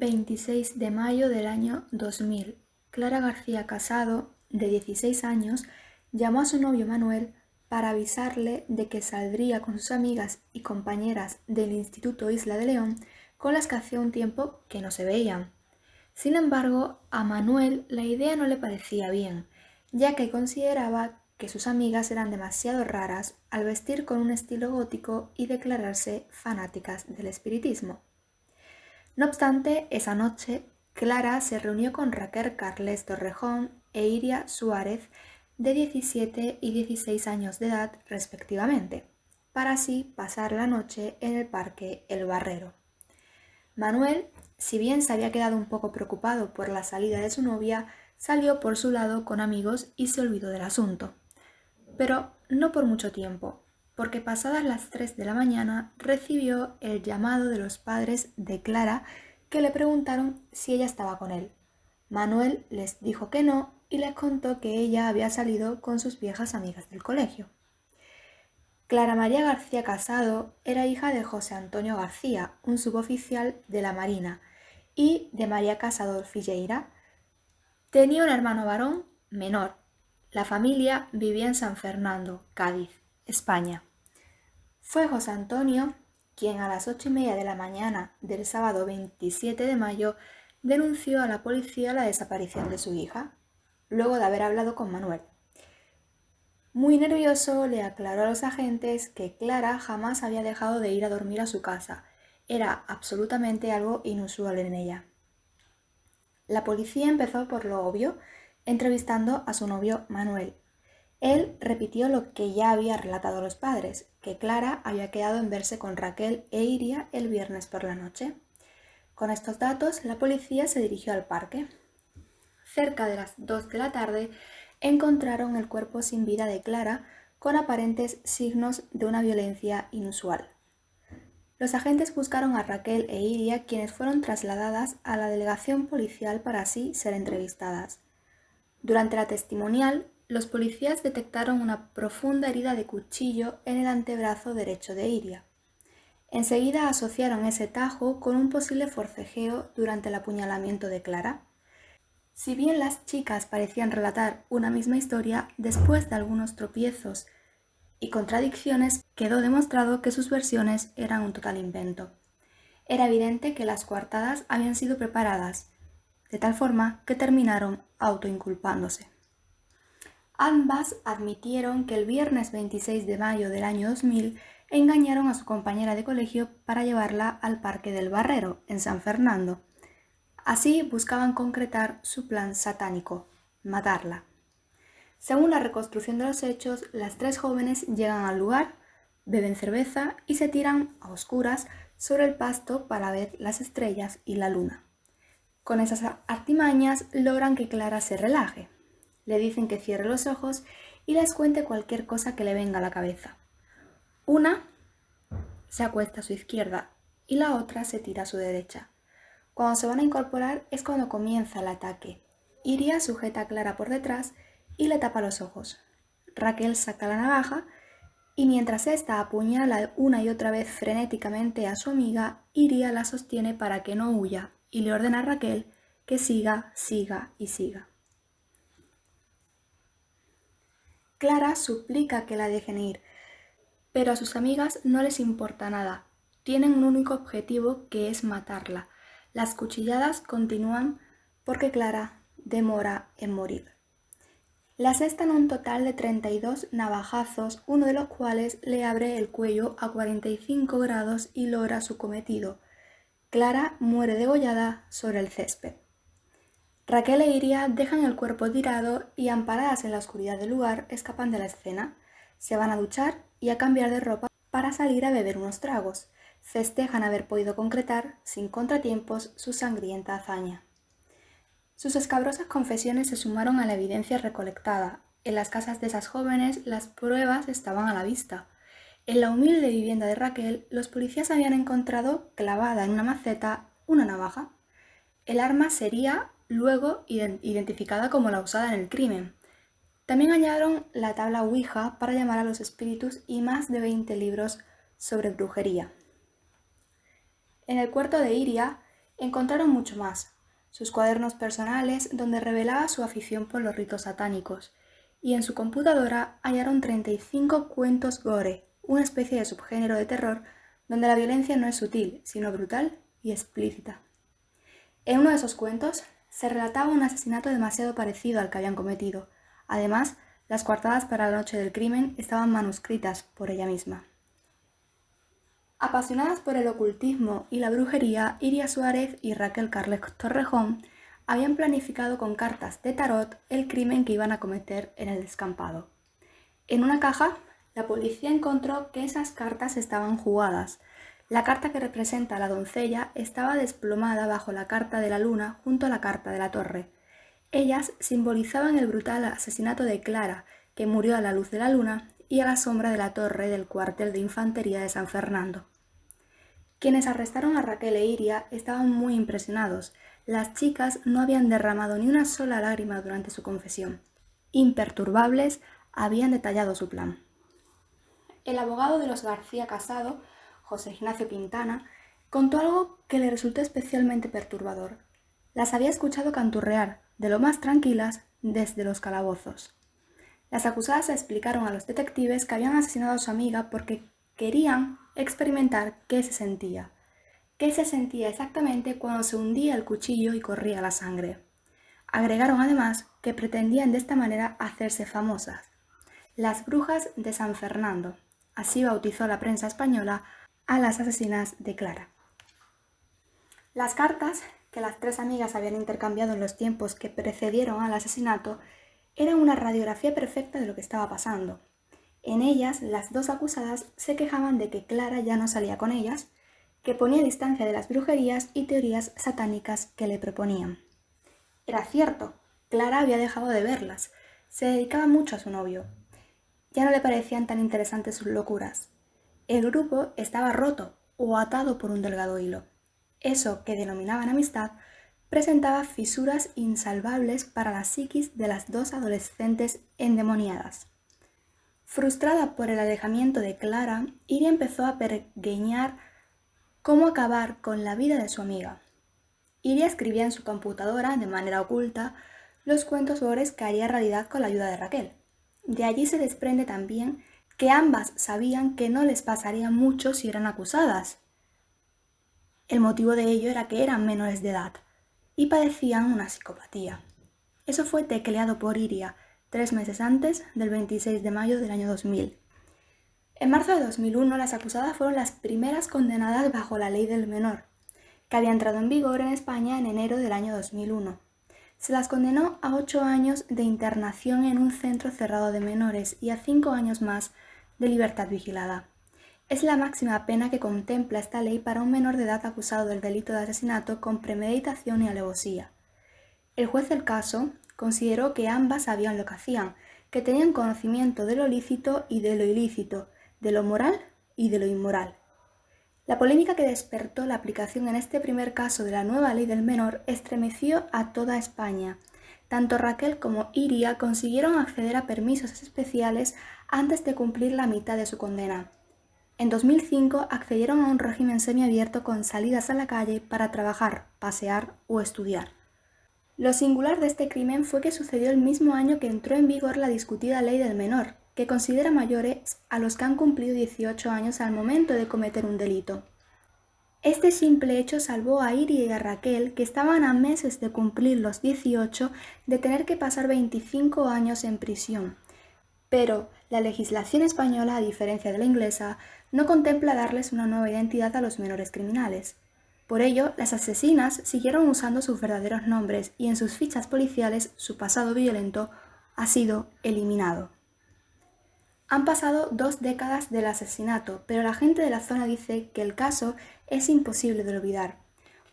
26 de mayo del año 2000. Clara García Casado, de 16 años, llamó a su novio Manuel para avisarle de que saldría con sus amigas y compañeras del Instituto Isla de León, con las que hacía un tiempo que no se veían. Sin embargo, a Manuel la idea no le parecía bien, ya que consideraba que sus amigas eran demasiado raras al vestir con un estilo gótico y declararse fanáticas del espiritismo. No obstante, esa noche, Clara se reunió con Raquel Carles Torrejón e Iria Suárez, de 17 y 16 años de edad respectivamente, para así pasar la noche en el Parque El Barrero. Manuel, si bien se había quedado un poco preocupado por la salida de su novia, salió por su lado con amigos y se olvidó del asunto. Pero no por mucho tiempo, porque pasadas las 3 de la mañana recibió el llamado de los padres de Clara, que le preguntaron si ella estaba con él. Manuel les dijo que no y les contó que ella había salido con sus viejas amigas del colegio. Clara María García Casado era hija de José Antonio García, un suboficial de la Marina, y de María Casado Figueira. Tenía un hermano varón menor. La familia vivía en San Fernando, Cádiz, España. Fue José Antonio quien a las 8:30 de la mañana del sábado 27 de mayo denunció a la policía la desaparición de su hija, luego de haber hablado con Manuel. Muy nervioso, le aclaró a los agentes que Clara jamás había dejado de ir a dormir a su casa. Era absolutamente algo inusual en ella. La policía empezó por lo obvio, entrevistando a su novio Manuel. Él repitió lo que ya había relatado a los padres, que Clara había quedado en verse con Raquel e Iria el viernes por la noche. Con estos datos, la policía se dirigió al parque. Cerca de las 2 de la tarde, encontraron el cuerpo sin vida de Clara, con aparentes signos de una violencia inusual. Los agentes buscaron a Raquel e Iria, quienes fueron trasladadas a la delegación policial para así ser entrevistadas. Durante la testimonial, los policías detectaron una profunda herida de cuchillo en el antebrazo derecho de Iria. Enseguida asociaron ese tajo con un posible forcejeo durante el apuñalamiento de Clara. Si bien las chicas parecían relatar una misma historia, después de algunos tropiezos y contradicciones, quedó demostrado que sus versiones eran un total invento. Era evidente que las coartadas habían sido preparadas, de tal forma que terminaron autoinculpándose. Ambas admitieron que el viernes 26 de mayo del año 2000 engañaron a su compañera de colegio para llevarla al Parque del Barrero, en San Fernando. Así buscaban concretar su plan satánico, matarla. Según la reconstrucción de los hechos, las tres jóvenes llegan al lugar, beben cerveza y se tiran a oscuras sobre el pasto para ver las estrellas y la luna. Con esas artimañas logran que Clara se relaje. Le dicen que cierre los ojos y les cuente cualquier cosa que le venga a la cabeza. Una se acuesta a su izquierda y la otra se tira a su derecha. Cuando se van a incorporar es cuando comienza el ataque. Iria sujeta a Clara por detrás y le tapa los ojos. Raquel saca la navaja y mientras ésta apuñala una y otra vez frenéticamente a su amiga, Iria la sostiene para que no huya y le ordena a Raquel que siga y siga. Clara suplica que la dejen ir, pero a sus amigas no les importa nada. Tienen un único objetivo, que es matarla. Las cuchilladas continúan porque Clara demora en morir. Le asestan un total de 32 navajazos, uno de los cuales le abre el cuello a 45 grados y logra su cometido. Clara muere degollada sobre el césped. Raquel e Iria dejan el cuerpo tirado y, amparadas en la oscuridad del lugar, escapan de la escena. Se van a duchar y a cambiar de ropa para salir a beber unos tragos. Festejan haber podido concretar, sin contratiempos, su sangrienta hazaña. Sus escabrosas confesiones se sumaron a la evidencia recolectada. En las casas de esas jóvenes las pruebas estaban a la vista. En la humilde vivienda de Raquel, los policías habían encontrado, clavada en una maceta, una navaja. El arma sería luego identificada como la usada en el crimen. También hallaron la tabla Ouija para llamar a los espíritus y más de 20 libros sobre brujería. En el cuarto de Iria Encontraron mucho más: sus cuadernos personales donde revelaba su afición por los ritos satánicos, y en su computadora hallaron 35 cuentos gore, una especie de subgénero de terror donde la violencia no es sutil, sino brutal y explícita. En uno de esos cuentos se relataba un asesinato demasiado parecido al que habían cometido. Además, las coartadas para la noche del crimen estaban manuscritas por ella misma. Apasionadas por el ocultismo y la brujería, Iria Suárez y Raquel Carles Torrejón habían planificado con cartas de tarot el crimen que iban a cometer en el descampado. En una caja, la policía encontró que esas cartas estaban jugadas. La carta que representa a la doncella estaba desplomada bajo la carta de la luna junto a la carta de la torre. Ellas simbolizaban el brutal asesinato de Clara, que murió a la luz de la luna, y a la sombra de la torre del cuartel de infantería de San Fernando. Quienes arrestaron a Raquel e Iria estaban muy impresionados. Las chicas no habían derramado ni una sola lágrima durante su confesión. Imperturbables, habían detallado su plan. El abogado de los García Casado, José Ignacio Quintana, contó algo que le resultó especialmente perturbador. Las había escuchado canturrear, de lo más tranquilas, desde los calabozos. Las acusadas explicaron a los detectives que habían asesinado a su amiga porque querían experimentar qué se sentía exactamente cuando se hundía el cuchillo y corría la sangre. Agregaron además que pretendían de esta manera hacerse famosas. Las brujas de San Fernando, así bautizó la prensa española a las asesinas de Clara. Las cartas que las tres amigas habían intercambiado en los tiempos que precedieron al asesinato eran una radiografía perfecta de lo que estaba pasando. En ellas, las dos acusadas se quejaban de que Clara ya no salía con ellas, que ponía distancia de las brujerías y teorías satánicas que le proponían. Era cierto, Clara había dejado de verlas, se dedicaba mucho a su novio. Ya no le parecían tan interesantes sus locuras. El grupo estaba roto o atado por un delgado hilo. Eso que denominaban amistad presentaba fisuras insalvables para la psiquis de las dos adolescentes endemoniadas. Frustrada por el alejamiento de Clara, Iria empezó a pergeñar cómo acabar con la vida de su amiga. Iria escribía en su computadora, de manera oculta, los cuentos gores que haría realidad con la ayuda de Raquel. De allí se desprende también que ambas sabían que no les pasaría mucho si eran acusadas. El motivo de ello era que eran menores de edad y padecían una psicopatía. Eso fue tecleado por Iria 3 meses antes del 26 de mayo del año 2000. En marzo de 2001, las acusadas fueron las primeras condenadas bajo la ley del menor, que había entrado en vigor en España en enero del año 2001. Se las condenó a 8 años de internación en un centro cerrado de menores y a 5 años más de libertad vigilada. Es la máxima pena que contempla esta ley para un menor de edad acusado del delito de asesinato con premeditación y alevosía. El juez del caso consideró que ambas sabían lo que hacían, que tenían conocimiento de lo lícito y de lo ilícito, de lo moral y de lo inmoral. La polémica que despertó la aplicación en este primer caso de la nueva ley del menor estremeció a toda España. Tanto Raquel como Iria consiguieron acceder a permisos especiales antes de cumplir la mitad de su condena. En 2005 accedieron a un régimen semiabierto con salidas a la calle para trabajar, pasear o estudiar. Lo singular de este crimen fue que sucedió el mismo año que entró en vigor la discutida ley del menor, que considera mayores a los que han cumplido 18 años al momento de cometer un delito. Este simple hecho salvó a Iria y a Raquel, que estaban a meses de cumplir los 18, de tener que pasar 25 años en prisión. Pero la legislación española, a diferencia de la inglesa, no contempla darles una nueva identidad a los menores criminales. Por ello, las asesinas siguieron usando sus verdaderos nombres y en sus fichas policiales su pasado violento ha sido eliminado. Han pasado 2 décadas del asesinato, pero la gente de la zona dice que el caso es imposible de olvidar.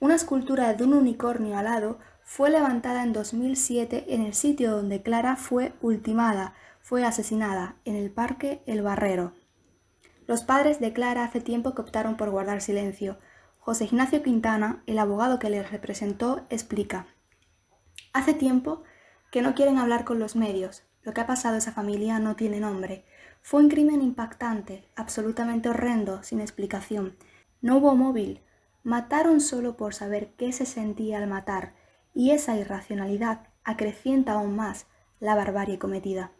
Una escultura de un unicornio alado fue levantada en 2007 en el sitio donde Clara fue ultimada, fue asesinada, en el Parque El Barrero. Los padres de Clara hace tiempo que optaron por guardar silencio. José Ignacio Quintana, el abogado que les representó, explica: hace tiempo que no quieren hablar con los medios. Lo que ha pasado a esa familia no tiene nombre. Fue un crimen impactante, absolutamente horrendo, sin explicación. No hubo móvil. Mataron solo por saber qué se sentía al matar, y esa irracionalidad acrecienta aún más la barbarie cometida.